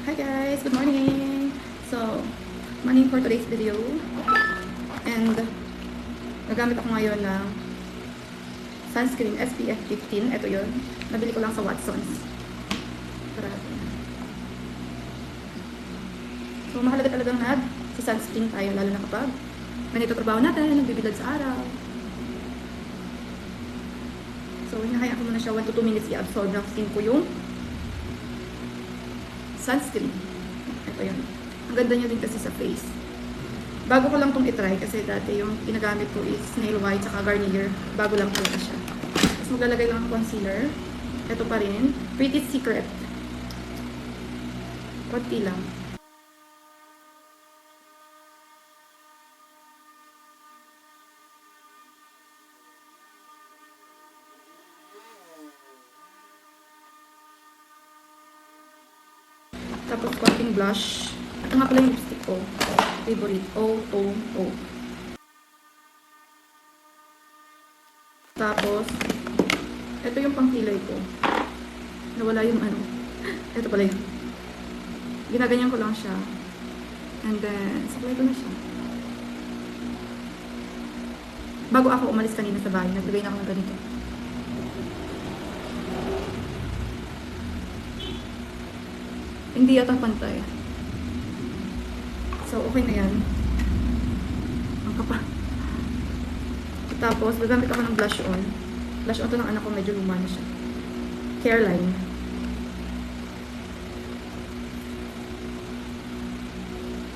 Hi guys, good morning. So, morning for today's video. And nagamit ako ngayon ng sunscreen SPF 15. Ito yun. Nabili ko lang sa Watsons. So, mahalaga talagang sa sunscreen tayo, lalo na kapag may nagtatrabaho natin, nagbibilad sa araw. So, hinahayaan ko muna siya 1 to 2 minutes i-absorb ng skin ko yung sunscreen. Ito yun. Ang ganda niya din kasi sa face. Bago ko lang itong itry kasi dati yung ginagamit ko is Snail White saka Garnier. Bago lang talaga siya. Tapos maglalagay lang ng concealer. Ito pa rin. Pretty Secret. Konti lang. Tapos konting blush. Ito nga pala yung lipstick ko. Favorite. O. Tapos, ito yung pangkilay ko. Nawala yung ano. Ito pala yun. Ginaganyan ko lang siya. And then, supply ko na siya. Bago ako umalis kanina sa bahay, naglagay na ako ng ganito. Hindi yata pantay. So, okay na yan. Ang kapa. Tapos, gagamit ako ng blush on. Blush on to ng anak ko, medyo luma na siya. Careline.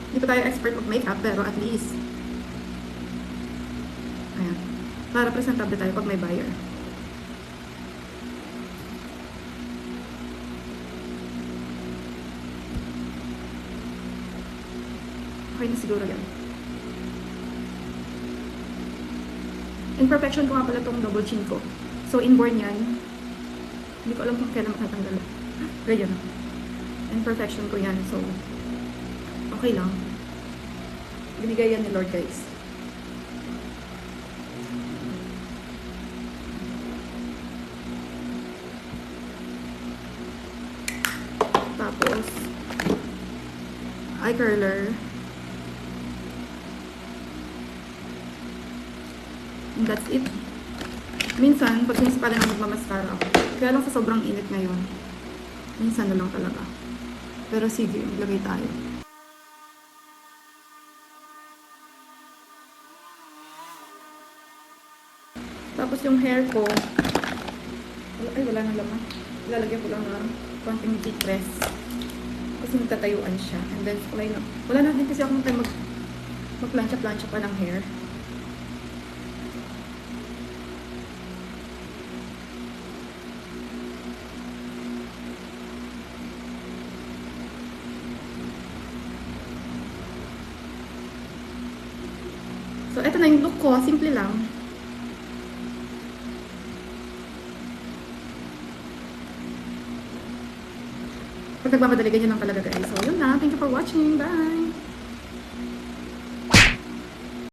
Hindi pa tayo expert of makeup, pero at least, ayan. Para presentable tayo pag may buyer. Okay na siguro yan. Imperfection ko nga pala itong double chin ko. So, inborn yan. Hindi ko alam kung kailan matatanggal. Ganyan. Imperfection ko yan. So, okay lang. Binigay yan ni Lord, guys. Tapos, eye curler. And that's it. Minsan, pag sinisipalan na magmamaskara ako. Kaya lang sa sobrang init ngayon. Minsan na lang talaga. Pero sige, maglagay tayo. Tapos yung hair ko, ay wala nang laman. Ilalagyan ko lang ng konting deep press. Kasi magtatayuan siya. And then, wala na din kasi akong time magplansya-plansya pa ng hair. So, ito na yung look ko. Simple lang. Pag nagmamadali, ganyan lang talaga guys. So, yun na. Thank you for watching. Bye!